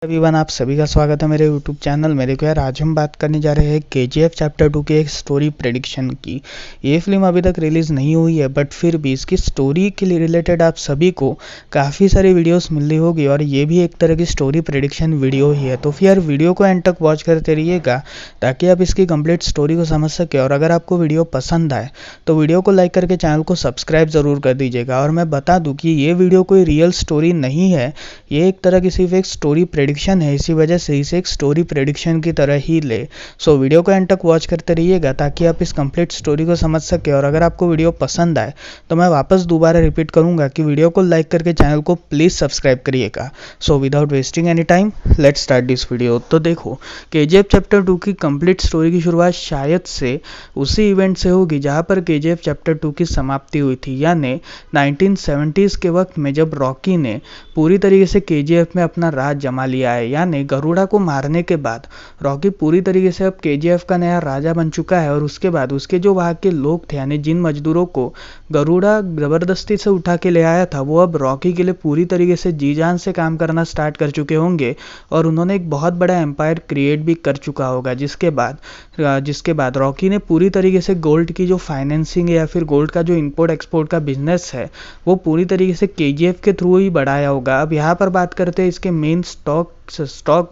Everyone, आप सभी का स्वागत है मेरे यूट्यूब चैनल में। देखो यार, आज हम बात करने जा रहे हैं केजीएफ चैप्टर 2 के एक स्टोरी प्रेडिक्शन की। ये फिल्म अभी तक रिलीज़ नहीं हुई है, बट फिर भी इसकी स्टोरी के लिए रिलेटेड आप सभी को काफ़ी सारी वीडियोस मिल रही होगी और ये भी एक तरह की स्टोरी प्रेडिक्शन वीडियो ही है। तो फिर यार वीडियो को एंड तक वॉच करते रहिएगा ताकि आप इसकी कंप्लीट स्टोरी को समझ सके। और अगर आपको वीडियो पसंद आए तो वीडियो को लाइक करके चैनल को सब्सक्राइब ज़रूर कर दीजिएगा। और मैं बता दूँ कि ये वीडियो कोई रियल स्टोरी नहीं है, ये एक तरह की सिर्फ एक स्टोरी प्रेडिक्शन है, इसी वजह से इसे एक स्टोरी प्रेडिक्शन की तरह ही ले। सो वीडियो को एंड तक वॉच करते रहिएगा ताकि आप इस कंप्लीट स्टोरी को समझ सके। और अगर आपको वीडियो पसंद आए तो मैं वापस दोबारा रिपीट करूंगा कि वीडियो को लाइक करके चैनल को प्लीज़ सब्सक्राइब करिएगा। So without wasting any time let's start this video. तो देखो, केजीएफ चैप्टर 2 की कंप्लीट स्टोरी की शुरुआत शायद से उसी इवेंट से होगी जहां पर केजीएफ चैप्टर 2 की समाप्ति हुई थी, यानी 1970s के वक्त में, जब रॉकी ने पूरी तरीके से केजीएफ में अपना राज जमा लिया है। यानी गरुड़ा को मारने के बाद रॉकी पूरी तरीके से अब केजीएफ का नया राजा बन चुका है। और उसके बाद उसके जो वहाँ के लोग थे, यानी जिन मजदूरों को गरुड़ा जबरदस्ती से उठा के ले आया था, वो अब रॉकी के लिए पूरी तरीके से जी जान से काम करना स्टार्ट कर चुके होंगे और उन्होंने एक बहुत बड़ा एम्पायर क्रिएट भी कर चुका होगा। जिसके बाद रॉकी ने पूरी तरीके से गोल्ड की जो फाइनेंसिंग या फिर गोल्ड का जो इंपोर्ट एक्सपोर्ट का बिजनेस है वो पूरी तरीके से केजीएफ के थ्रू ही बढ़ाया होगा। अब यहाँ पर बात करते हैं इसके मेन स्टॉक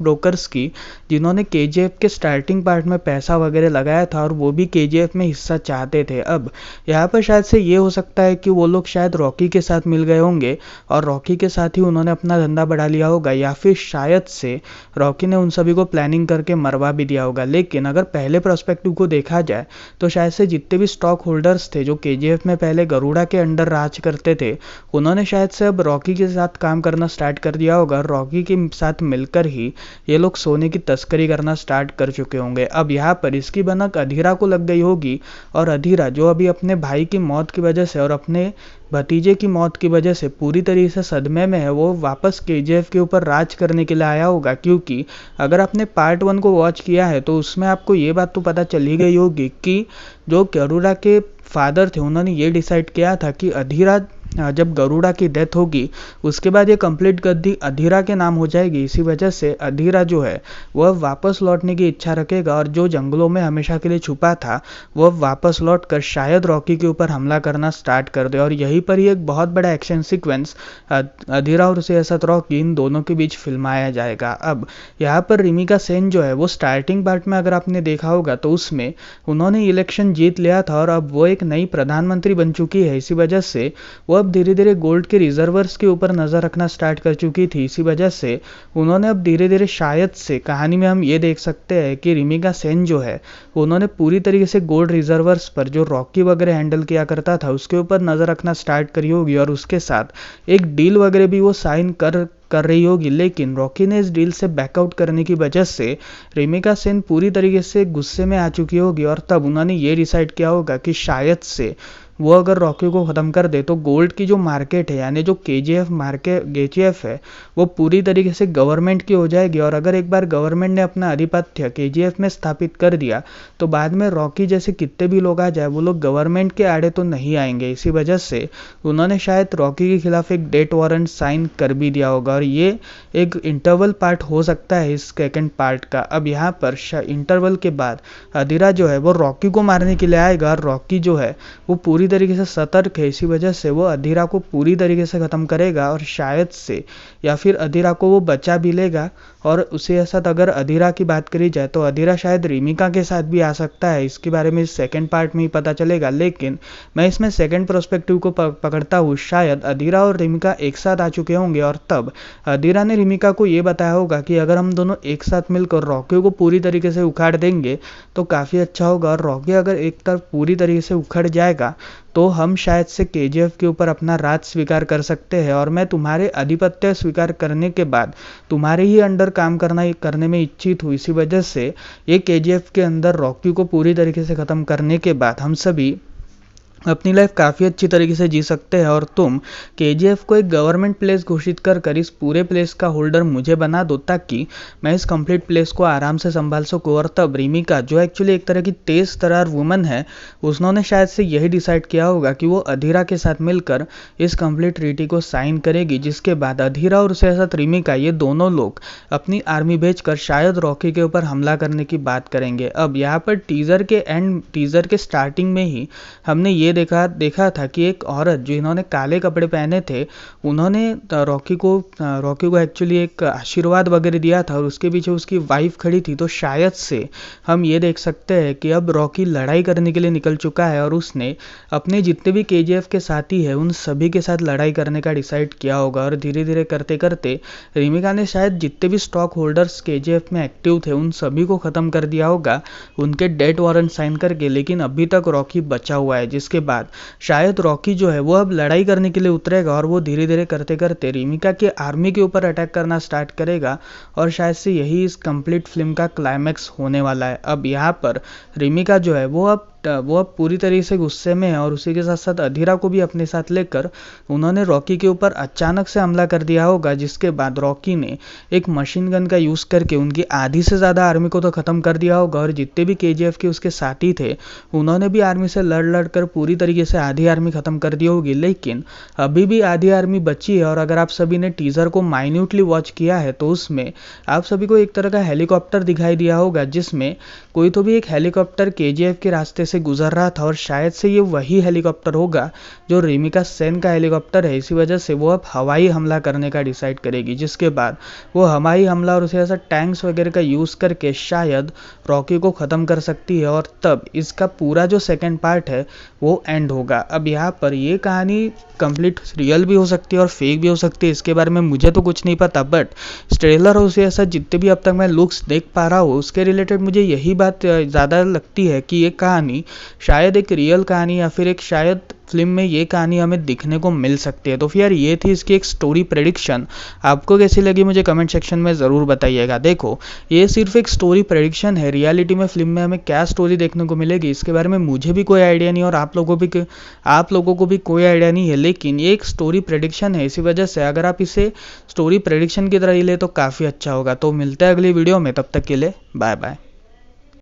ब्रोकर्स की, जिन्होंने केजीएफ के स्टार्टिंग पार्ट में पैसा वगैरह लगाया था और वो भी केजीएफ में हिस्सा चाहते थे। अब यहाँ पर शायद से ये हो सकता है कि वो लोग शायद रॉकी के साथ मिल गए होंगे और रॉकी के साथ ही उन्होंने अपना धंधा बढ़ा लिया होगा, या फिर शायद से रॉकी ने उन सभी को प्लानिंग करके मरवा भी दिया होगा। लेकिन अगर पहले पर्सपेक्टिव को देखा जाए तो शायद से जितने भी स्टॉक होल्डर्स थे जो केजीएफ में पहले गरुड़ा के अंडर राज करते थे, उन्होंने शायद से अब रॉकी के साथ काम करना स्टार्ट कर दिया होगा। रॉकी के साथ मिलकर ही ये लोग सोने की तस्करी करना स्टार्ट कर चुके होंगे। अब यहाँ पर इसकी भनक अधीरा को लग गई होगी और अधीरा, जो अभी अपने भाई की मौत की वजह से और अपने भतीजे की मौत की वजह से पूरी तरीके से सदमे में है, वो वापस केजीएफ के ऊपर राज करने के लिए आया होगा। क्योंकि अगर आपने पार्ट 1 को वॉच किया है तो उसमें आपको ये बात तो पता चली गई होगी कि जो गरुड़ा के फादर थे उन्होंने ये डिसाइड किया था कि अधीरा, जब गरुड़ा की डेथ होगी उसके बाद ये कंप्लीट गद्दी अधीरा के नाम हो जाएगी। इसी वजह से अधीरा जो है वह वापस लौटने की इच्छा रखेगा और जो जंगलों में हमेशा के लिए छुपा था वह वापस लौट कर शायद रॉकी के ऊपर हमला करना स्टार्ट कर दे। और यहीं पर ही एक बहुत बड़ा एक्शन सीक्वेंस अधीरा और उसके साथ रॉकी, इन दोनों के बीच फिल्माया जाएगा। अब यहाँ पर रिमिका सेन जो है वो स्टार्टिंग पार्ट में अगर आपने देखा होगा तो उसमें उन्होंने इलेक्शन जीत लिया था और अब वो एक नई प्रधानमंत्री बन चुकी है। इसी वजह से वो अब धीरे धीरे गोल्ड के रिजर्वर्स के ऊपर नजर रखना स्टार्ट कर चुकी थी। इसी वजह से उन्होंने अब धीरे धीरे, शायद से कहानी में हम ये देख सकते हैं कि रिमिका सेन जो है उन्होंने पूरी तरीके से गोल्ड रिजर्वर्स पर, जो रॉकी वगैरह हैंडल किया करता था, उसके ऊपर नजर रखना स्टार्ट करी होगी और उसके साथ एक डील वगैरह भी वो साइन कर रही होगी। लेकिन रॉकी ने इस डील से बैकआउट करने की वजह से रिमिका सेन पूरी तरीके से गुस्से में आ चुकी होगी और तब उन्होंने ये डिसाइड किया होगा कि शायद से वो अगर रॉकी को ख़त्म कर दे तो गोल्ड की जो मार्केट है, यानी जो केजीएफ है, वो पूरी तरीके से गवर्नमेंट की हो जाएगी। और अगर एक बार गवर्नमेंट ने अपना आधिपत्य केजीएफ में स्थापित कर दिया तो बाद में रॉकी जैसे कितने भी लोग आ जाए वो लोग गवर्नमेंट के आड़े तो नहीं आएंगे। इसी वजह से उन्होंने शायद रॉकी के खिलाफ एक डेथ वारंट साइन कर भी दिया होगा और ये एक इंटरवल पार्ट हो सकता है इस सेकेंड पार्ट का। अब यहाँ पर इंटरवल के बाद अधीरा जो है वो रॉकी को मारने के लिए आएगा और रॉकी जो है वो पूरी तरीके से सतर्क है। इसी वजह से वो अधीरा को पूरी तरीके से खत्म करेगा और शायद से, या फिर अधीरा को वो बचा भी लेगा। और उसी साथ अगर अधीरा की बात करी जाए तो अधीरा शायद रिमिका के साथ भी आ सकता है, इसके बारे में सेकंड पार्ट में ही पता चलेगा। लेकिन मैं इसमें सेकंड पर्सपेक्टिव को पकड़ता हूँ, शायद अधीरा और रिमिका एक साथ आ चुके होंगे और तब अधीरा ने रिमिका को ये बताया होगा कि अगर हम दोनों एक साथ मिलकर रॉकी को पूरी तरीके से उखाड़ देंगे तो काफ़ी अच्छा होगा। और रॉकी अगर एक तरफ पूरी तरीके से उखड़ जाएगा तो हम शायद से केजीएफ के ऊपर अपना राज स्वीकार कर सकते हैं और मैं तुम्हारे आधिपत्य स्वीकार करने के बाद तुम्हारे ही अंडर काम करने में इच्छित हूँ। इसी वजह से ये केजीएफ के अंदर रॉकी को पूरी तरीके से ख़त्म करने के बाद हम सभी अपनी लाइफ काफ़ी अच्छी तरीके से जी सकते हैं और तुम केजीएफ को एक गवर्नमेंट प्लेस घोषित कर इस पूरे प्लेस का होल्डर मुझे बना दो, ताकि मैं इस कंप्लीट प्लेस को आराम से संभाल सकूं। और तब रिमिका, जो एक्चुअली एक तरह की तेज तरार वुमन है, उन्होंने शायद से यही डिसाइड किया होगा कि वो अधीरा के साथ मिलकर इस कंप्लीट ट्रीटी को साइन करेगी, जिसके बाद अधीरा और उसके साथ रिमिका, ये दोनों लोग अपनी आर्मी भेजकर शायद रॉकी के ऊपर हमला करने की बात करेंगे। अब यहाँ पर टीजर के स्टार्टिंग में ही हमने ये देखा था कि एक औरत जो इन्होंने काले कपड़े पहने थे, उन्होंने रॉकी को एक्चुअली एक आशीर्वाद वगैरह दिया था और उसके पीछे उसकी वाइफ खड़ी थी। तो शायद से हम ये देख सकते हैं कि अब रॉकी लड़ाई करने के लिए निकल चुका है और उसने अपने जितने भी केजीएफ के साथी हैं उन सभी के साथ लड़ाई करने का डिसाइड किया होगा। और धीरे धीरे करते करते रिमिका ने शायद जितने भी स्टॉक होल्डर्स केजीएफ में एक्टिव थे उन सभी को ख़त्म कर दिया होगा, उनके डेथ वारंट साइन करके। लेकिन अभी तक रॉकी बचा हुआ है, जिसके बाद शायद रॉकी जो है वो अब लड़ाई करने के लिए उतरेगा और वो धीरे धीरे करते करते रिमिका के आर्मी के ऊपर अटैक करना स्टार्ट करेगा। और शायद से यही इस कंप्लीट फिल्म का क्लाइमैक्स होने वाला है। अब यहाँ पर रिमिका जो है वो अब पूरी तरीके से गुस्से में है और उसी के साथ साथ अधीरा को भी अपने साथ लेकर उन्होंने रॉकी के ऊपर अचानक से हमला कर दिया होगा, जिसके बाद रॉकी ने एक मशीन गन का यूज़ करके उनकी आधी से ज़्यादा आर्मी को तो ख़त्म कर दिया होगा। और जितने भी केजीएफ के उसके साथी थे उन्होंने भी आर्मी से लड़ कर पूरी तरीके से आधी आर्मी ख़त्म कर दी होगी। लेकिन अभी भी आधी आर्मी बची है। और अगर आप सभी ने टीज़र को माइन्यूटली वॉच किया है तो उसमें आप सभी को एक तरह का हेलीकॉप्टर दिखाई दिया होगा, जिसमें कोई तो भी एक हेलीकॉप्टर केजीएफ के रास्ते से गुजर रहा था। और शायद से ये वही हेलीकॉप्टर होगा जो रिमिका सेन का हेलीकॉप्टर है। इसी वजह से वो अब हवाई हमला करने का डिसाइड करेगी, जिसके बाद वो हवाई हमला और उसे ऐसा टैंक्स वगैरह का यूज़ करके शायद रॉकी को ख़त्म कर सकती है। और तब इसका पूरा जो सेकेंड पार्ट है वो एंड होगा। अब यहाँ पर ये कहानी कंप्लीट रियल भी हो सकती है और फेक भी हो सकती है, इसके बारे में मुझे तो कुछ नहीं पता। बट ट्रेलर और उसे ऐसा जितने भी अब तक मैं लुक्स देख पा रहा हूँ उसके रिलेटेड मुझे यही बात ज़्यादा लगती है कि ये कहानी शायद एक रियल कहानी या फिर एक शायद फिल्म में ये कहानी हमें दिखने को मिल सकती है। तो फिर यार ये थी इसकी एक स्टोरी प्रेडिक्शन। आपको कैसी लगी मुझे कमेंट सेक्शन में ज़रूर बताइएगा। देखो, ये सिर्फ एक स्टोरी प्रेडिक्शन है, रियलिटी में फिल्म में हमें क्या स्टोरी देखने को मिलेगी इसके बारे में मुझे भी कोई आइडिया नहीं और आप लोगों को भी कोई आइडिया नहीं है। लेकिन ये एक स्टोरी प्रेडिक्शन है, इसी वजह से अगर आप इसे स्टोरी प्रेडिक्शन की तरह ही ले तो काफ़ी अच्छा होगा। तो मिलते हैं अगली वीडियो में, तब तक के लिए बाय बाय।